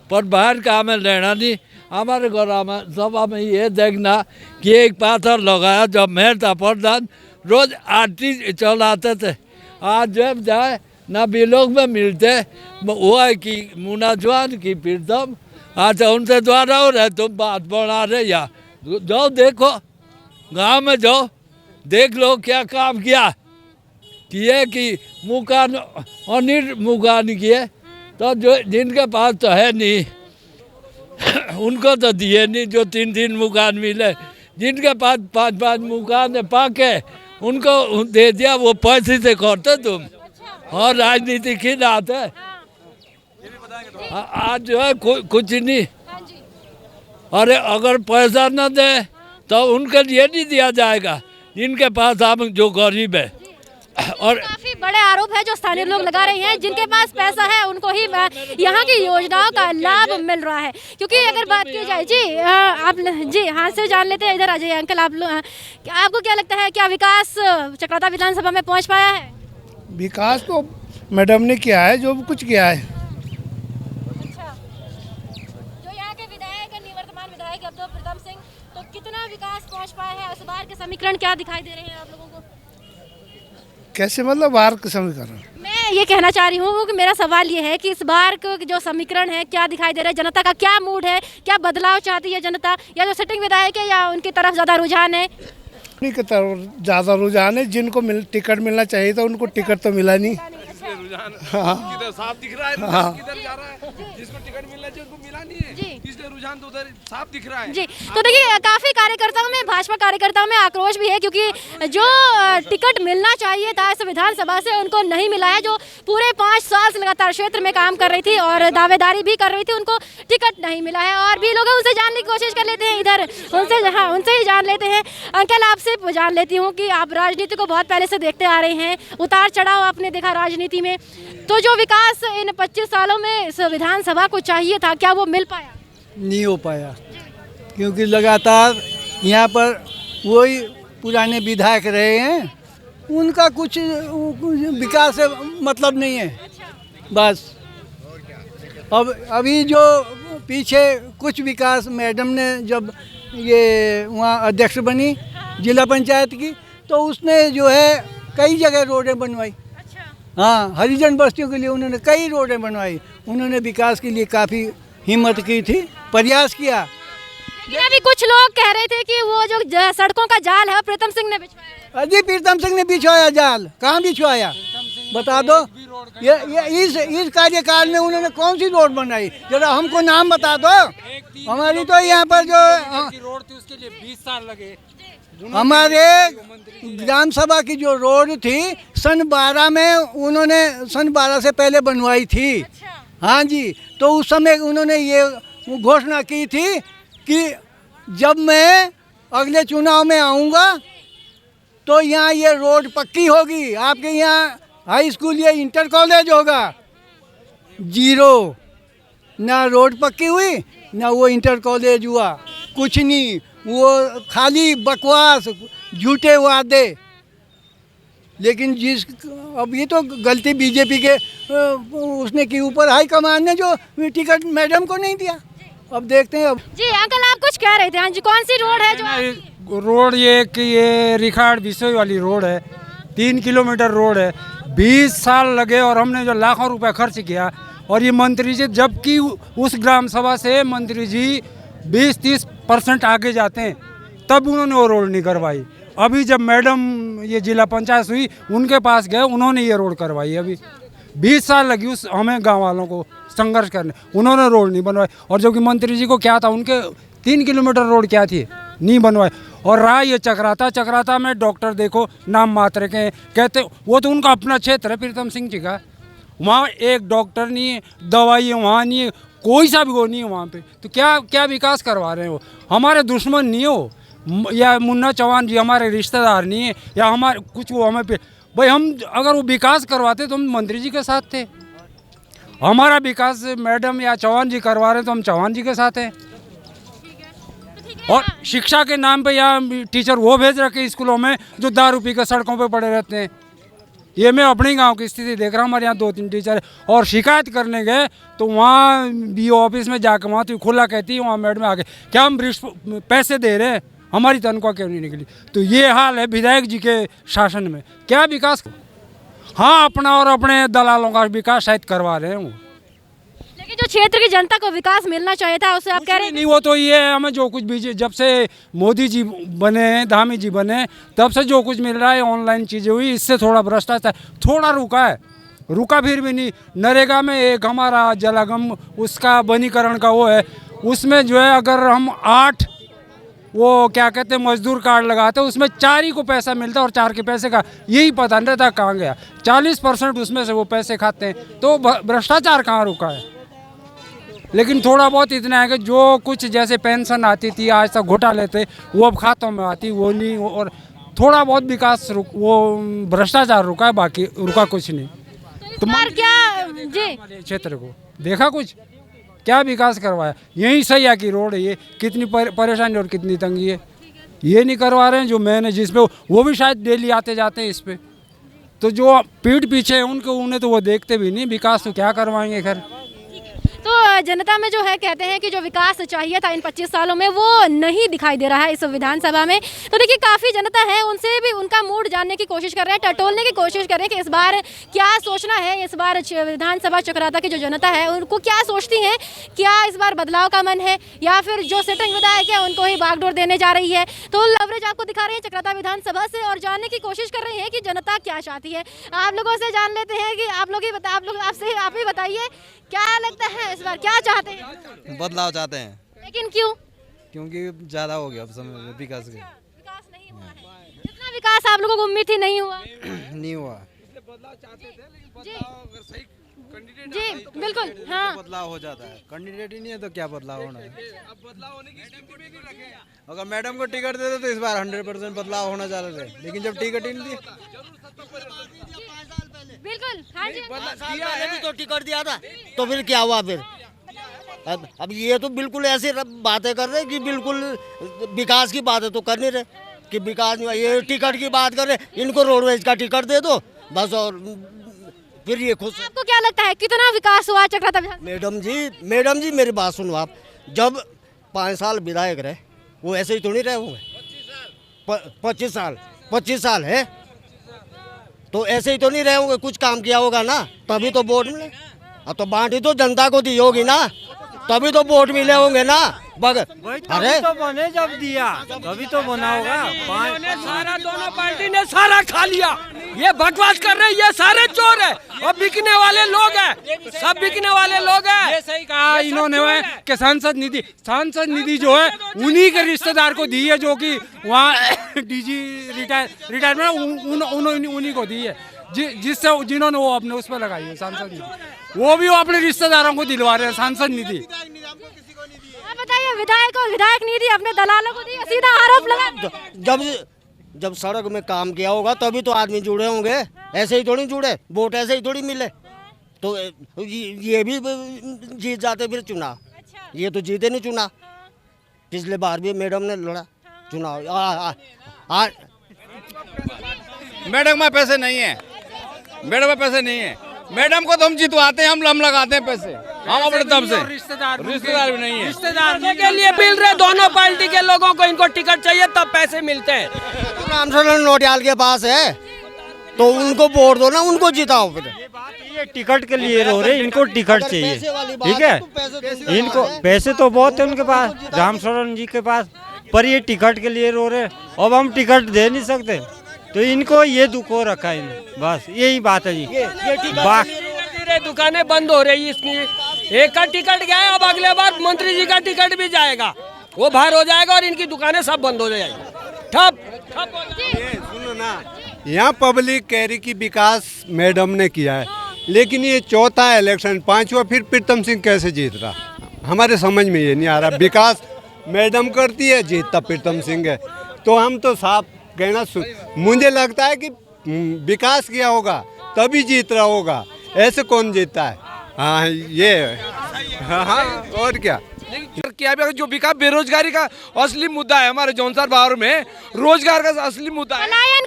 पर बाहर का हमें लेना नहीं। हमारे घर में सभा में ये देखना कि एक पाथर लगाया, जब मैं था प्रधान रोज आरती चलाते थे। आज जब जाए ना बिलोक में मिलते, वो है कि मुन्ना चौहान की प्रीतम, अच्छा उनसे द्वारा हो रहे, तुम बात बना रहे। या जाओ देखो, गांव में जाओ, देख लो क्या काम किया। किए कि मुकान अनिल मुकान किए, तो जो जिनके पास तो है नहीं उनको तो दिए नहीं, जो 3 मुकान मिले। जिनके पास 5 मुकान पाके उनको दे दिया, वो पैसे से करते तुम। और राजनीति की बात है, आज जो है कुछ नहीं। अरे अगर पैसा न दे तो उनके लिए नहीं दिया जाएगा जिनके पास आप जो गरीब है। और काफी बड़े आरोप है जो स्थानीय लोग लगा रहे हैं, जिनके पास पैसा है उनको ही यहाँ की योजनाओं का लाभ मिल रहा है। क्योंकि अगर बात की जाए जी आप जी हाथ से जान लेते हैं, इधर आ जाइए अंकल। आपको क्या लगता है, क्या विकास चक्राता विधानसभा में पहुँच पाया है? विकास तो मैडम ने किया है, जो कुछ किया है। जो यहाँ के विधायक निवर्तमान विधायक अब तो प्रीतम सिंह, तो कितना विकास पहुँच पाया है? इस बार के समीकरण क्या दिखाई दे रहे हैं आप लोगों को? कैसे मतलब बाहर के समीकरण? मैं ये कहना चाह रही हूँ कि मेरा सवाल ये है कि इस बार का जो समीकरण है क्या दिखाई दे रहा है, जनता का क्या मूड है, क्या बदलाव चाहती है जनता, या जो सिटिंग विधायक है या उनकी तरफ ज़्यादा रुझान है? उन्हीं की तरफ ज़्यादा रुझान है। जिनको टिकट मिलना चाहिए था उनको टिकट तो मिला नहीं। किधर साफ दिख रहा है, किधर जा रहा है। जिसको टिकट मिलना चाहिए उनको मिला नहीं है, इसलिए रुझान तो उधर साफ दिख रहा है जी। तो देखिए काफी कार्यकर्ताओं में, भाजपा कार्यकर्ताओं में आक्रोश भी है, क्योंकि जो टिकट मिलना चाहिए था इस विधानसभा से उनको नहीं मिला है। जो पूरे 5 साल से लगातार क्षेत्र में काम कर रही थी और दावेदारी भी कर रही थी, उनको टिकट नहीं मिला है। और भी लोग उनसे जानने की कोशिश कर लेते हैं, इधर उनसे ही जान लेते हैं। अंकल आपसे जान लेती हूँ कि आप राजनीति को बहुत पहले से देखते आ रहे हैं, उतार चढ़ाव आपने देखा राजनीति में, तो जो विकास इन 25 सालों में इस विधानसभा को चाहिए था, क्या वो मिल पाया? नहीं हो पाया, क्योंकि लगातार यहाँ पर वही पुराने विधायक रहे हैं, उनका कुछ विकास से मतलब नहीं है। बस अब अभी जो पीछे कुछ विकास मैडम ने जब ये वहाँ अध्यक्ष बनी जिला पंचायत की, तो उसने जो है कई जगह रोडें बनवाई। हाँ, हरिजन बस्तियों के लिए उन्होंने कई रोडें बनवाई। उन्होंने विकास के लिए काफ़ी हिम्मत की थी, प्रयास किया। लेकिन अभी कुछ लोग कह रहे थे कि वो जो सड़कों का जाल है प्रीतम सिंह ने बिछवाया। अजी प्रीतम सिंह ने बिछवाया जाल? कहाँ बिछवाया बता दो। ये इस कार्यकाल में उन्होंने कौन सी रोड बनाई, जरा हमको नाम बता दो। हमारी तो यहाँ पर जो रोड थी उसके लिए 20 साल लगे। हमारे ग्राम सभा की जो रोड थी सन 12 में उन्होंने सन 12 से पहले बनवाई थी। हाँ जी, तो उस समय उन्होंने ये घोषणा की थी कि जब मैं अगले चुनाव में आऊँगा तो यहाँ ये रोड पक्की होगी, आपके यहाँ हाई स्कूल या इंटर कॉलेज होगा। 0 ना रोड पक्की हुई, ना वो इंटर कॉलेज हुआ, कुछ नहीं, वो खाली बकवास, झूठे वादे। लेकिन अब ये तो गलती बीजेपी के उसने की, ऊपर हाई कमान ने जो टिकट मैडम को नहीं दिया। अब देखते हैं। अब जी अंकल आप कुछ कह रहे थे। हाँ जी, कौन सी रोड है जो रोड ये रिखाड़ बिसोई वाली रोड है, 3 किलोमीटर रोड है। 20 साल लगे और हमने जो लाखों रुपए खर्च किया, और ये मंत्री जी, जबकि उस ग्राम सभा से मंत्री जी 20-30% आगे जाते हैं, तब उन्होंने वो रोड नहीं करवाई। अभी जब मैडम ये जिला पंचायत हुई, उनके पास गए, उन्होंने ये रोड करवाई। अभी 20 साल लगी उस हमें गांव वालों को संघर्ष करने, उन्होंने रोड नहीं बनवाई। और जो कि मंत्री जी को क्या था, उनके 3 किलोमीटर रोड क्या थी, नहीं बनवाए। और रहा ये चक्राता में डॉक्टर देखो नाम मात्र के कहते, वो तो उनका अपना क्षेत्र है प्रीतम सिंह जी का, वहाँ एक डॉक्टर नहीं है, दवाई वहाँ नहीं है, कोई सा भी वो नहीं है वहाँ पे। तो क्या विकास करवा रहे हैं वो? हमारे दुश्मन नहीं हो, या मुन्ना चौहान जी हमारे रिश्तेदार नहीं है, या हमारे कुछ वो हमें पे भाई, हम अगर वो विकास करवाते तो हम मंत्री जी के साथ थे। हमारा विकास मैडम या चौहान जी करवा रहे तो हम चौहान जी के साथ हैं। और शिक्षा के नाम पे यहाँ टीचर वो भेज रखे स्कूलों में जो दारू पी के सड़कों पे पड़े रहते हैं। ये मैं अपने गांव की स्थिति देख रहा हूँ। हमारे यहाँ 2-3 टीचर और शिकायत करने गए तो वहाँ BO ऑफिस में जाकर वहाँ तो खुला कहती है, वहाँ मैडम आके क्या हम पैसे दे रहे हैं, हमारी तनख्वाह क्यों नहीं निकली? तो ये हाल है विधायक जी के शासन में। क्या विकास? हाँ, अपना और अपने दलालों का विकास शायद करवा रहे हैं वो, लेकिन जो क्षेत्र की जनता को विकास मिलना चाहिए था उसे आप कह रहे हैं नहीं। वो तो ये है, हमें जो कुछ भी, जब से मोदी जी बने, धामी जी बने, तब से जो कुछ मिल रहा है ऑनलाइन चीज़ें हुई, इससे थोड़ा भ्रष्टाचार थोड़ा रुका फिर भी नहीं। नरेगा में एक हमारा जलागम उसका वनीकरण का वो है, उसमें जो है अगर हम 8 वो क्या कहते हैं मजदूर कार्ड लगाते, उसमें 4 ही को पैसा मिलता, और 4 के पैसे का यही पता नहीं रहता कहाँ गया। 40% उसमें से वो पैसे खाते हैं। तो भ्रष्टाचार कहाँ रुका है? लेकिन थोड़ा बहुत इतना है कि जो कुछ जैसे पेंशन आती थी आज तक घोटाले थे वो अब खातों में आती वो नहीं, और थोड़ा बहुत विकास वो भ्रष्टाचार रुका है, बाकी रुका कुछ नहीं। तो क्या जी क्षेत्र को देखा कुछ क्या विकास करवाया? यही सही है कि रोड है, ये कितनी परेशानी और कितनी तंगी है, ये नहीं करवा रहे हैं। जो मैंने जिसपे वो भी शायद डेली आते जाते हैं इस पे, तो जो पीठ पीछे है उन्हें तो वो देखते भी नहीं, विकास तो क्या करवाएंगे। खैर तो जनता में जो है कहते हैं कि जो विकास चाहिए था इन 25 सालों में वो नहीं दिखाई दे रहा है इस विधानसभा में। तो देखिए काफ़ी जनता है, उनसे भी उनका मूड जानने की कोशिश कर रहे हैं, टटोलने की कोशिश कर रहे हैं कि इस बार क्या सोचना है। इस बार विधानसभा चक्राता की जो जनता है उनको क्या सोचती है, क्या इस बार बदलाव का मन है या फिर जो सिटिंग विधायक है उनको ही बागडोर देने जा रही है। तो लवरेज आपको दिखा रहे हैं चक्राता विधानसभा से और जानने की कोशिश कर रहे हैं कि जनता क्या चाहती है। आप लोगों से जान लेते हैं कि आप ही बताइए क्या लगता है इस बार क्या चाहते हैं? बदलाव चाहते हैं। लेकिन क्यों? क्योंकि ज़्यादा हो गया अब समय विकास के। विकास नहीं हुआ है, जितना विकास आप लोगों को उम्मीद थी नहीं हुआ। नहीं हुआ। जी बिल्कुल हाँ, बदलाव हो जाता है। कैंडिडेट ही नहीं है तो क्या बदलाव होना है? अगर मैडम को टिकट देते तो इस बार 100% बदलाव होना चाहते थे, लेकिन जब टिकट ही नहीं दी। बिल्कुल हाँ जी, भी तो टिकट दिया था तो फिर क्या हुआ? फिर अब ये तो बिल्कुल ऐसी बातें कर रहे कि बिल्कुल विकास की बातें तो कर नहीं रहे कि विकास नहीं हुआ। ये टिकट की बात कर रहे, इनको रोडवेज का टिकट दे दो बस, और फिर ये खुश। आपको क्या लगता है कितना विकास हुआ चक्राता विधान? मैडम जी मेरी बात सुनो आप, जब 5 साल विधायक रहे वो ऐसे ही थोड़ी रहे होंगे। 25 साल है तो ऐसे ही तो नहीं रहे होंगे, कुछ काम किया होगा ना तभी तो वोट मिले। अब तो बांटी तो जनता को दी होगी ना तभी तो वोट मिले होंगे ना। अरे तो बने जब दिया तभी तो बना होगा। सारा दोनों पार्टी ने सारा खा लिया। ये बकवास कर रहे हैं, ये सारे चोर है और बिकने वाले लोग हैं, सब बिकने वाले लोग हैं। ये सही कहा इन्होंने है कि सांसद निधि जो है उन्हीं के रिश्तेदार को दी है, जो कि वहाँ डीजी रिटायरमेंट उन्हीं को दी है, जिससे जिन्होंने वो अपने उस पर लगाई है सांसद निधि, वो भी वो अपने रिश्तेदारों को दिलवा रहे हैं सांसद निधि। आप बताइए विधायक निधि अपने दलालों को दी, सीधा आरोप लगा। जब सड़क में काम किया होगा तभी तो आदमी जुड़े होंगे, ऐसे ही थोड़ी जुड़े, वोट ऐसे ही थोड़ी मिले। तो ये भी जीत जाते फिर चुनाव। ये तो जीते नहीं चुनाव, पिछले बार भी मैडम ने लड़ा चुनाव। मैडम में पैसे नहीं है, मैडम में पैसे नहीं है। मैडम को तो हम जितवाते हैं, हम लगाते हैं पैसे, हम अपने दम से। रिश्तेदार भी नहीं है। रिश्तेदार के लिए मिल रहे दोनों पार्टी के लोगों को, इनको टिकट चाहिए तब पैसे मिलते हैं। रामचरण नोटियाल के पास है तो उनको वोट दो ना, उनको जिताओ। फिर ये टिकट के लिए रो रहे, इनको टिकट चाहिए, ठीक है। इनको पैसे तो बहुत है उनके पास, रामचरण जी के पास, पर ये टिकट के लिए रो रहे। अब हम टिकट दे नहीं सकते तो इनको ये दुख हो रखा है, बस यही बात है जी। धीरे दुकानें बंद हो रही, इसकी एक का टिकट गया है, अब अगले बार मंत्री जी का टिकट भी जाएगा, वो बाहर हो जाएगा और इनकी दुकानें सब बंद हो जाएगी, ठप हो जाएगी। सुनो ना, यहाँ पब्लिक कह रही कि विकास मैडम ने किया है, लेकिन ये चौथा इलेक्शन, 5वां फिर प्रीतम सिंह कैसे जीत रहा? हमारे समझ में ये नहीं आ रहा। विकास मैडम करती है, जीतता प्रीतम सिंह है। तो हम तो साफ कहना मुझे लगता है कि विकास किया होगा तभी जीत रहा होगा, ऐसे कौन जीतता है? हाँ ये हाँ और क्या भी जो विकास, बेरोजगारी का असली मुद्दा है हमारे जौनसार बावर में, रोजगार का असली मुद्दा है, पलायन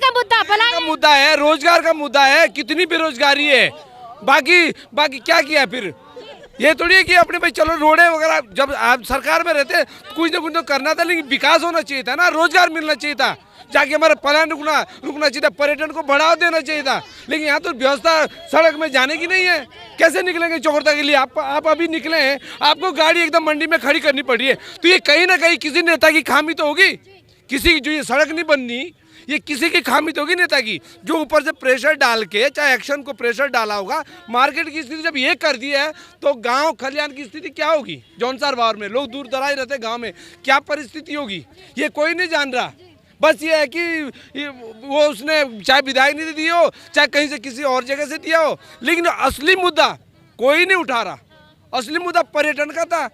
का मुद्दा है, रोजगार का मुद्दा है। कितनी बेरोजगारी है, बाकी क्या किया फिर? ये थोड़ी है कि अपने भाई चलो रोडे वगैरह, जब आप सरकार में रहते कुछ ना कुछ तो करना था, लेकिन विकास होना चाहिए था ना, रोजगार मिलना चाहिए था, जाके हमारा पलायन रुकना चाहिए था, पर्यटन को बढ़ावा देना चाहिए था। लेकिन यहाँ तो व्यवस्था सड़क में जाने की नहीं है, कैसे निकलेंगे चौखुर्दा के लिए? आप अभी निकले हैं, आपको गाड़ी एकदम मंडी में खड़ी करनी पड़ी है, तो ये कहीं ना कहीं किसी नेता की खामी तो होगी, किसी की जो ये सड़क नहीं बननी, ये किसी की खामी तो होगी नेता की, जो ऊपर से प्रेशर डाल के, चाहे एक्शन को प्रेशर डाला होगा। मार्केट की स्थिति जब ये कर दी है तो गांव खलियान की स्थिति क्या होगी? जौनसार बावर में लोग दूर दराज रहते गांव में, क्या परिस्थिति होगी ये कोई नहीं जान रहा। बस ये है कि वो उसने चाहे विधायक निधि दी हो, चाहे कहीं से किसी और जगह से दिया हो, लेकिन असली मुद्दा कोई नहीं उठा रहा। असली मुद्दा पर्यटन का था,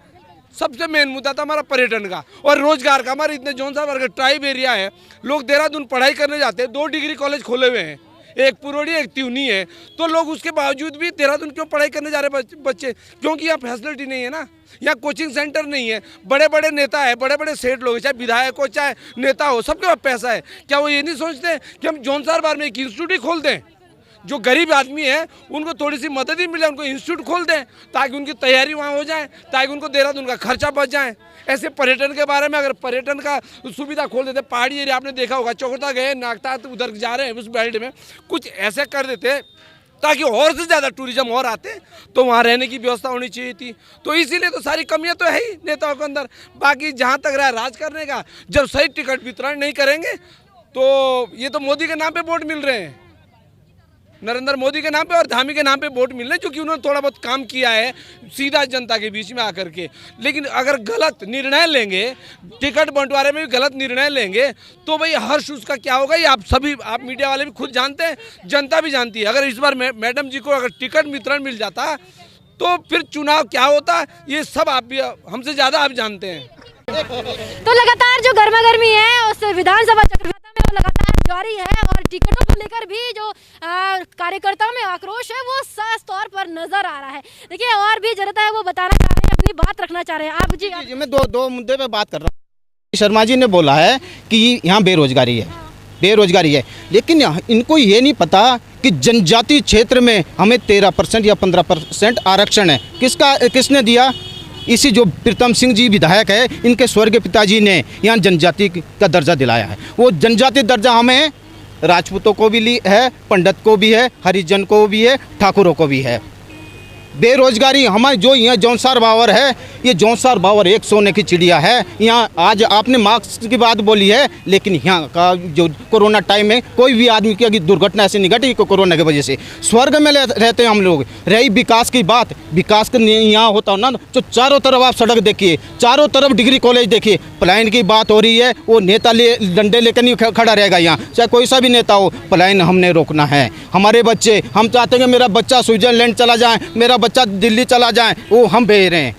सबसे मेन मुद्दा था हमारा पर्यटन का और रोजगार का। हमारे इतने जौन साहब अगर ट्राइब एरिया है, लोग देहरादून पढ़ाई करने जाते हैं, 2 डिग्री कॉलेज खोले हुए हैं, एक पुरोड़ी एक त्यूनी है, तो लोग उसके बावजूद भी देहरादून क्यों पढ़ाई करने जा रहे बच्चे? क्योंकि यहाँ फैसिलिटी नहीं है ना, यहाँ कोचिंग सेंटर नहीं है। बड़े बड़े नेता है, बड़े बड़े सेठ लोग, चाहे विधायक हो चाहे नेता हो, सबके पास पैसा है। क्या वो ये नहीं सोचते कि हम जौनसार बार में एक इंस्टीट्यूट ही खोल दें, जो गरीब आदमी है उनको थोड़ी सी मदद ही मिले, उनको इंस्टीट्यूट खोल दें ताकि उनकी तैयारी वहाँ हो जाए, ताकि उनको देहरादून का खर्चा बच जाए। ऐसे पर्यटन के बारे में अगर पर्यटन का सुविधा खोल देते, पहाड़ी एरिया आपने देखा होगा, चौखटा गए, नागता तो उधर जा रहे हैं उस बेल्ट में, कुछ ऐसे कर देते ताकि और से ज़्यादा टूरिज्म और आते, तो वहाँ रहने की व्यवस्था होनी चाहिए थी। तो इसीलिए तो सारी कमियां तो है ही नेताओं के अंदर। बाकी जहाँ तक रहा राज करने का, जब सही टिकट वितरण नहीं करेंगे तो ये तो मोदी के नाम पे वोट मिल रहे हैं, नरेंद्र मोदी के नाम पे और धामी के नाम पे वोट मिल रहे हैं, क्योंकि उन्होंने थोड़ा बहुत काम किया है सीधा जनता के बीच में आकर के। लेकिन अगर गलत निर्णय लेंगे, टिकट बंटवारे में भी गलत निर्णय लेंगे, तो भाई हर्ष उसका क्या होगा ये आप मीडिया वाले भी खुद जानते हैं, जनता भी जानती है। अगर इस बार मैडम जी को अगर टिकट वितरण मिल जाता तो फिर चुनाव क्या होता, ये सब आप भी हमसे ज़्यादा आप जानते हैं। तो लगातार जो गर्मा गर्मी है उस विधानसभा चक्रवाता में वो लगातार जारी है और टिकटों को लेकर भी जो कार्यकर्ताओं में आक्रोश है वो साफ तौर पर नजर आ रहा है। देखिए और भी जनता है वो बताना चाह रहे हैं, अपनी बात रखना चाह रहे हैं। आप जी मैं दो मुद्दे पे बात कर रहा हूँ। शर्मा जी ने बोला है कि यहाँ बेरोजगारी है, लेकिन इनको ये नहीं पता कि जनजातीय क्षेत्र में हमें 13% या 15% आरक्षण है। किसने दिया? इसी जो प्रीतम सिंह जी विधायक है, इनके स्वर्गीय पिताजी ने यहाँ जनजाति का दर्जा दिलाया है। वो जनजाति दर्जा हमें राजपूतों को भी है, पंडित को भी है, हरिजन को भी है, ठाकुरों को भी है। बेरोजगारी हमारे जो यहाँ जौनसार बावर है, ये जौनसार बावर एक सोने की चिड़िया है। यहाँ आज आपने मार्क्स की बात बोली है, लेकिन यहाँ का जो कोरोना टाइम में कोई भी आदमी की अगर दुर्घटना ऐसी नहीं घटी कोरोना की वजह से, स्वर्ग में रहते हैं हम लोग। रही विकास की बात, विकास का यहाँ होता हो ना तो चारों तरफ आप सड़क देखिए, चारों तरफ डिग्री कॉलेज देखिए। पलायन की बात हो रही है, वो नेता डंडे लेकर नहीं खड़ा रहेगा यहाँ, चाहे कोई सा भी नेता हो। पलायन हमने रोकना है। हमारे बच्चे, हम चाहते हैं कि मेरा बच्चा स्विट्जरलैंड चला जाए, मेरा बच्चा दिल्ली चला जाए, वो हम भेज रहे हैं।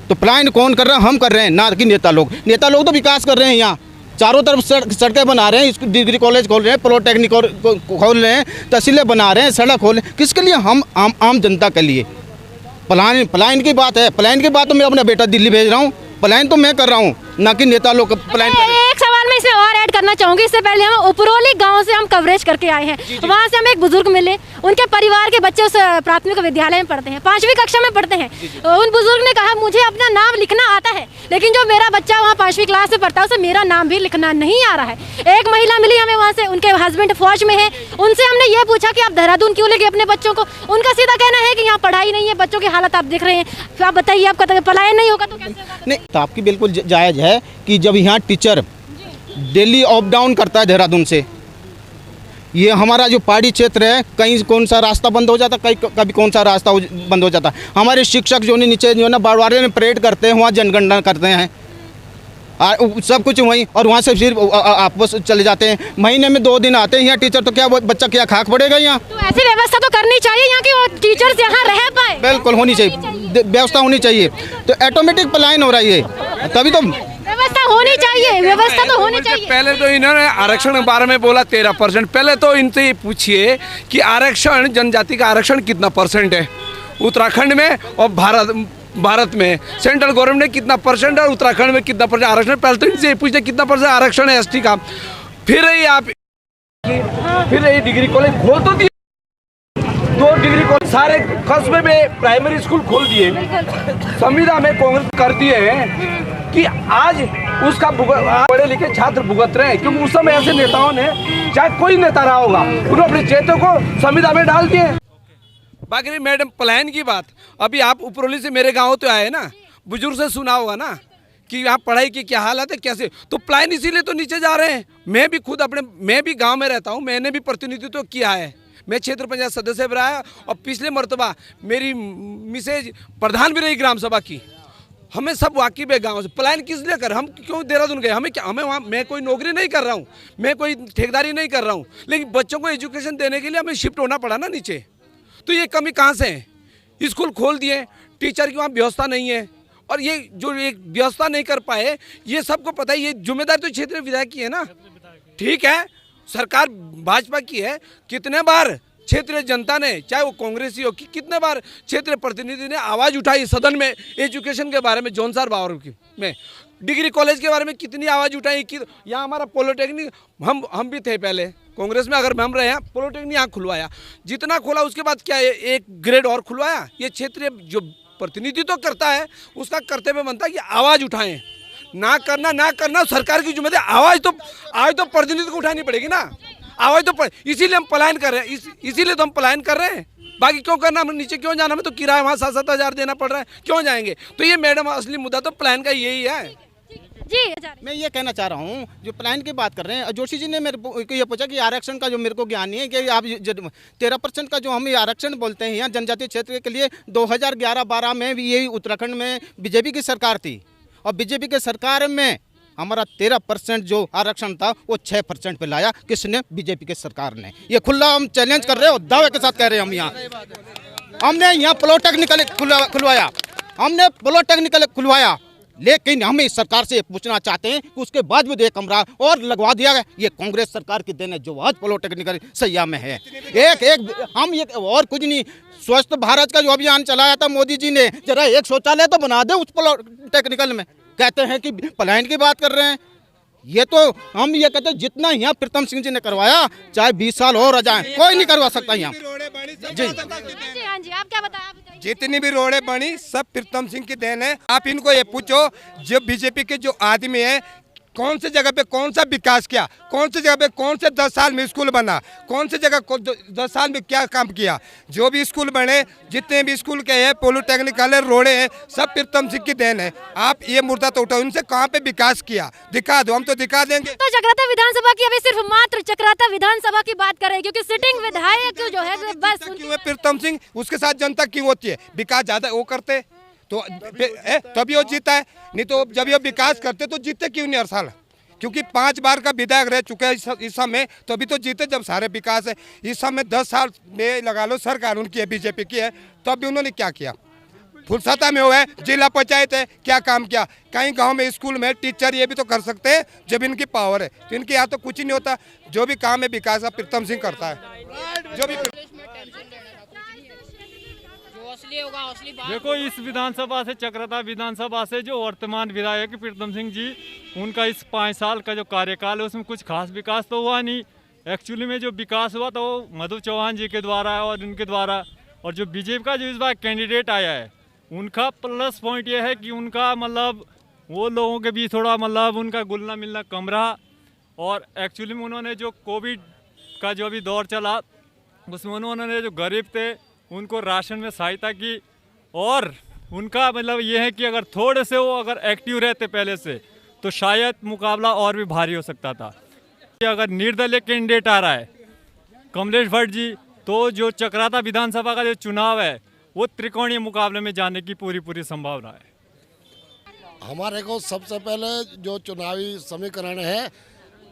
तो प्लान कौन कर रहा है? हम कर रहे हैं, ना कि नेता लोग। नेता लोग तो विकास कर रहे हैं, यहाँ चारों तरफ सड़कें बना रहे हैं, डिग्री कॉलेज खोल रहे हैं, पॉलिटेक्निक खोल रहे हैं, तहसीलें बना रहे हैं, सड़क खोल रहे हैं। किसके लिए? हम आम जनता के लिए। प्लान की बात है, प्लान की बात तो मैं अपना बेटा दिल्ली भेज रहा हूँ, प्लान तो मैं कर रहा हूँ, ना कि नेता लोग प्लान। एक सवाल मैं इसमें और ऐड करना चाहूंगी। इससे पहले हम उपरोली गांव से हम कवरेज करके आए हैं, वहां से हम एक बुजुर्ग मिले, उनके परिवार के बच्चे उस प्राथमिक विद्यालय में पढ़ते हैं, 5वीं कक्षा में पढ़ते हैं। उन बुजुर्ग ने कहा मुझे अपना नाम लिखना आता है, लेकिन जो मेरा बच्चा वहाँ 5वीं क्लास में पढ़ता है उसे मेरा नाम भी लिखना नहीं आ रहा है। एक महिला मिली हमें वहाँ से, उनके हस्बैंड फौज में है, उनसे हमने ये पूछा कि आप देहरादून क्यों ले गए अपने बच्चों को? उनका सीधा कहना है कि यहाँ पढ़ाई नहीं है, बच्चों की हालत आप देख रहे हैं। फिर आप बताइए, आपका पलायन नहीं होगा तो कैसे होगा? नहीं, तो आपकी बिल्कुल जायज़ है कि जब यहाँ टीचर डेली अप डाउन करता है देहरादून से, ये हमारा जो पहाड़ी क्षेत्र है, कहीं कौन सा रास्ता बंद हो जाता, कभी कौन सा रास्ता बंद हो जाता। हमारे शिक्षक जो नीचे जो है ना बाड़वारे में परेड करते हैं, वहाँ जनगणना करते हैं, सब कुछ वहीं, और वहाँ से फिर आपस चले जाते हैं। महीने में 2 दिन आते हैं यहाँ टीचर, तो क्या बच्चा क्या खाक पड़ेगा यहाँ? तो ऐसी व्यवस्था तो करनी चाहिए यहाँ की, वो टीचर्स यहाँ रह पाए। बिल्कुल होनी चाहिए, व्यवस्था होनी चाहिए। तो ऑटोमेटिक पलायन हो रहा है, तभी तो व्यवस्था होनी चाहिए, व्यवस्था तो होनी चाहिए। पहले तो इन्होंने आरक्षण के बारे में बोला 13%। पहले तो इनसे ये पूछिए कि आरक्षण, जनजाति का आरक्षण कितना % है उत्तराखंड में और भारत में? सेंट्रल गवर्नमेंट ने कितना % है, उत्तराखंड में कितना % आरक्षण? पहले तो इनसे पूछते कितना % आरक्षण है ST का। फिर ये डिग्री कॉलेज खोल तो दिए, 2 डिग्री कॉलेज सारे कस्बे में प्राइमरी स्कूल खोल दिए। संविधान में कांग्रेस कर दिए हैं कि आज उसका पढ़े लिखे छात्र भुगत रहे हैं, क्योंकि उस समय ऐसे नेताओं ने, चाहे कोई नेता रहा होगा, उन्होंने अपने चेतों को संविधान में डाल दिए। बाकी मैडम प्लान की बात, अभी आप उपरोली से मेरे गांव तो आए ना, बुजुर्ग से सुना होगा ना कि यहाँ पढ़ाई की क्या हालत है, कैसे। तो प्लान इसीलिए तो नीचे जा रहे हैं। मैं भी खुद मैं भी गाँव में रहता हूँ, मैंने भी प्रतिनिधित्व किया है। मैं क्षेत्र पंचायत सदस्य भी रहा और पिछले मरतबा मेरी मिसेज प्रधान भी रही ग्राम सभा की। हमें सब वाकिफ है गांव से। प्लान किस लिए कर, हम क्यों देहरादून गए? हमें वहाँ, मैं कोई नौकरी नहीं कर रहा हूँ, मैं कोई ठेकेदारी नहीं कर रहा हूँ, लेकिन बच्चों को एजुकेशन देने के लिए हमें शिफ्ट होना पड़ा ना नीचे। तो ये कमी कहाँ से है? स्कूल खोल दिए, टीचर की वहाँ व्यवस्था नहीं है, और ये जो एक व्यवस्था नहीं कर पाए, ये सबको पता है। ये जिम्मेदारी तो क्षेत्रीय विधायक की है ना। ठीक है, सरकार भाजपा की है, कितने बार क्षेत्रीय जनता ने, चाहे वो कांग्रेसी हो, कि कितने बार क्षेत्रीय प्रतिनिधि ने आवाज़ उठाई सदन में एजुकेशन के बारे में, जौनसार बावर में, डिग्री कॉलेज के बारे में कितनी आवाज़ उठाई कि यहाँ हमारा पॉलिटेक्निक, हम भी थे पहले कांग्रेस में, अगर हम रहे हैं, पॉलिटेक्निक यहाँ खुलवाया, जितना खोला उसके बाद क्या है, एक ग्रेड और खुलवाया। ये क्षेत्रीय जो प्रतिनिधित्व करता है उसका कर्तव्य बनता है कि आवाज़ उठाएं। ना करना सरकार की जिम्मेदारी। आवाज़ तो प्रतिनिधि को उठानी पड़ेगी ना, आवाज़ तो इसीलिए हम पलायन कर रहे हैं, इसीलिए तो हम पलायन कर रहे हैं। बाकी क्यों करना, हमें नीचे क्यों जाना, हमें तो किराया वहाँ 7-7 हज़ार देना पड़ रहा है, क्यों जाएंगे। तो ये मैडम असली मुद्दा तो प्लान का यही है। जी मैं ये कहना चाह रहा हूँ, जो प्लान की बात कर रहे हैं, जोशी जी ने मेरे को ये पूछा कि आरक्षण का जो मेरे को ज्ञान नहीं है कि आप 13% का जो हम आरक्षण बोलते हैं यहाँ जनजातीय क्षेत्र के लिए, 2011-12 में भी यही उत्तराखंड में बीजेपी की सरकार थी, और बीजेपी की सरकार में हमारा 13% जो आरक्षण था वो 6% पे लाया। किसने? बीजेपी की सरकार ने। ये खुला हम चैलेंज कर रहे हो, दावे के साथ कह रहे हैं हम यहाँ। हमने यहाँ पॉलिटेक्निकल खुलवाया, हमने पॉलिटेक्निकल खुलवाया, लेकिन हम इस सरकार से पूछना चाहते हैं कि उसके बाद भी एक कमरा और लगवा दिया गया। ये कांग्रेस सरकार की देन है जो आज पॉलिटेक्निकल सैया में है। हम ये और कुछ नहीं। स्वच्छ भारत का जो अभियान चलाया था मोदी जी ने, जरा एक शौचालय तो बना दे उस पॉलिटेक्निकल में। कहते हैं कि पलायन की बात कर रहे हैं। ये तो हम ये कहते हैं जितना यहाँ प्रीतम सिंह जी ने करवाया, चाहे 20 साल और आ जाए, कोई नहीं करवा सकता यहाँ। जी हाँ जी, आप क्या बताया? जितनी भी रोडें बनी सब प्रीतम सिंह की देन है। आप इनको ये पूछो, जो बीजेपी के जो आदमी है, कौन से जगह पे कौन सा विकास किया, कौन से जगह पे कौन से 10 साल में स्कूल बना, कौन से जगह 10 साल में क्या काम किया। जो भी स्कूल बने, जितने भी स्कूल के हैं, पॉलिटेक्निकल है, रोडे हैं, सब प्रीतम सिंह की देन है। आप ये मुद्दा तो उठाओ, उनसे कहाँ पे विकास किया दिखा दो, हम तो दिखा देंगे। तो चक्राता विधानसभा की अभी सिर्फ मात्र चक्राता विधानसभा की बात कर रहे हैं, क्योंकि सिटिंग विधायक जो है बस क्यों है प्रीतम सिंह, उसके साथ जनता क्यों होती है? विकास ज्यादा वो करते तो तभी वो जीता है, नहीं तो जब ये विकास करते तो जीते क्यों नहीं हर साल? क्योंकि 5 बार का विधायक रह चुके हैं इस समय, तो अभी तो जीते जब सारे विकास है। इस समय 10 साल में लगा लो सरकार उनकी है, बीजेपी की है, तो अभी उन्होंने क्या किया? फुर्सता में हुआ है, जिला पंचायत है, क्या काम किया? कहीं गांव में स्कूल में टीचर ये भी तो कर सकते हैं जब इनकी पावर है। तो इनके यहाँ तो कुछ ही नहीं होता। जो भी काम है विकास का प्रीतम सिंह करता है। जो भी देखो, इस विधानसभा से, चक्राता विधानसभा से जो वर्तमान विधायक प्रीतम सिंह जी, उनका इस 5 साल का जो कार्यकाल है उसमें कुछ खास विकास तो हुआ नहीं। एक्चुअली में जो विकास हुआ तो मधु चौहान जी के द्वारा और उनके द्वारा, और जो बीजेपी का जो इस बार कैंडिडेट आया है उनका प्लस पॉइंट ये है कि उनका मतलब वो लोगों के बीच थोड़ा मतलब उनका घुलना मिलना कम रहा। और एक्चुअली में उन्होंने जो कोविड का जो अभी दौर चला उसमें उन्होंने जो गरीब थे उनको राशन में सहायता की। और उनका मतलब ये है कि अगर थोड़े से वो अगर एक्टिव रहते पहले से तो शायद मुकाबला और भी भारी हो सकता था। अगर निर्दलीय कैंडिडेट आ रहा है कमलेश भट्ट जी, तो जो चक्राता विधानसभा का जो चुनाव है वो त्रिकोणीय मुकाबले में जाने की पूरी संभावना है। हमारे को सबसे पहले जो चुनावी समीकरण है,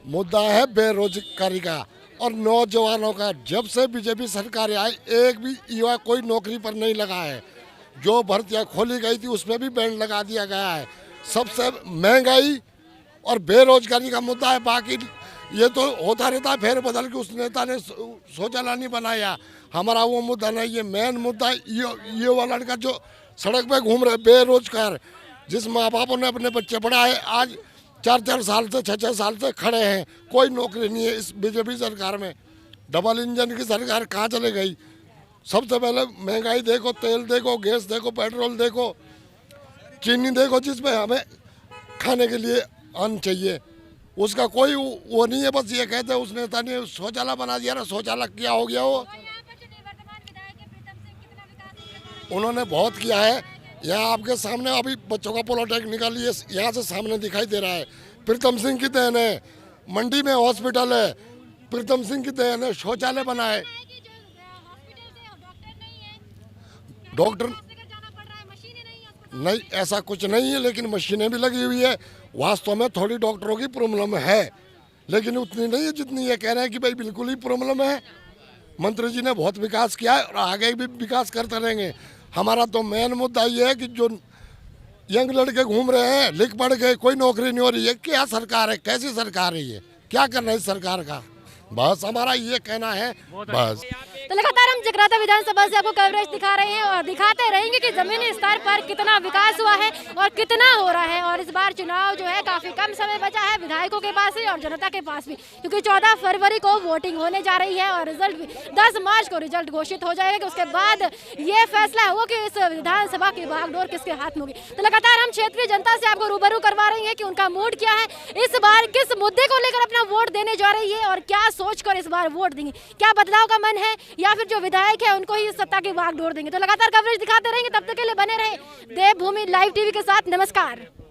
मुद्दा है बेरोजगारी का और नौजवानों का। जब से बीजेपी सरकार आई, एक भी युवा कोई नौकरी पर नहीं लगा है। जो भर्तियां खोली गई थी उसमें भी बैंड लगा दिया गया है। सबसे महंगाई और बेरोजगारी का मुद्दा है। बाकी ये तो होता रहता है फेर बदल के, उस नेता ने शौचालय नहीं बनाया, हमारा वो मुद्दा नहीं। ये मेन मुद्दा ये वाला लड़का जो सड़क पे घूम रहे बेरोजगार, जिस माँ बापों ने अपने बच्चे पढ़ाए, आज 4-4 साल से 6-6 साल से खड़े हैं, कोई नौकरी नहीं है। इस बीजेपी सरकार में डबल इंजन की सरकार कहाँ चले गई? सबसे पहले महंगाई देखो, तेल देखो, गैस देखो, पेट्रोल देखो, चीनी देखो, जिसमें हमें खाने के लिए अन्न चाहिए, उसका कोई वो नहीं है। बस ये कहते हैं उस नेता ने शौचालय बना दिया ना, शौचालय क्या हो गया? वो उन्होंने बहुत किया है। यहाँ आपके सामने अभी बच्चों का पॉलिटेक्निकल ये यहाँ से सामने दिखाई दे रहा है, प्रीतम सिंह की देन है। मंडी में हॉस्पिटल है, प्रीतम सिंह की देन है। शौचालय बना है, डॉक्टर नहीं, ऐसा कुछ नहीं है, लेकिन मशीनें भी लगी हुई है। वास्तव में थोड़ी डॉक्टरों की प्रॉब्लम है, लेकिन उतनी नहीं है जितनी ये कह रहे हैं कि भाई बिल्कुल ही प्रॉब्लम है। मंत्री जी ने बहुत विकास किया है और आगे भी विकास करते रहेंगे। हमारा तो मेन मुद्दा ये है कि जो यंग लड़के घूम रहे हैं, लिख पढ़ गए, कोई नौकरी नहीं हो रही है। क्या सरकार है, कैसी सरकार है ये, क्या करना है इस सरकार का, बस हमारा ये कहना है बस। तो लगातार हम चक्राता विधानसभा से आपको कवरेज दिखा रहे हैं और दिखाते रहेंगे कि जमीनी स्तर पर कितना विकास हुआ है और कितना हो रहा है। और इस बार चुनाव जो है काफी कम समय बचा है विधायकों के पास भी और जनता के पास भी, क्योंकि 14 फरवरी को वोटिंग होने जा रही है और रिजल्ट भी 10 मार्च को रिजल्ट घोषित हो जाएगा कि उसके बाद ये फैसला होगा कि इस विधानसभा की बागडोर किसके हाथ में होगी। तो लगातार हम क्षेत्रीय जनता से आपको रूबरू करवा रहे हैं कि उनका मूड क्या है, इस बार किस मुद्दे को लेकर अपना वोट देने जा रही है और क्या सोचकर इस बार वोट देंगे, क्या बदलाव का मन है या फिर जो विधायक है उनको ही सत्ता की बागडोर देंगे। तो लगातार कवरेज दिखाते रहेंगे, तब तक के लिए बने रहे देवभूमि लाइव टीवी के साथ। नमस्कार।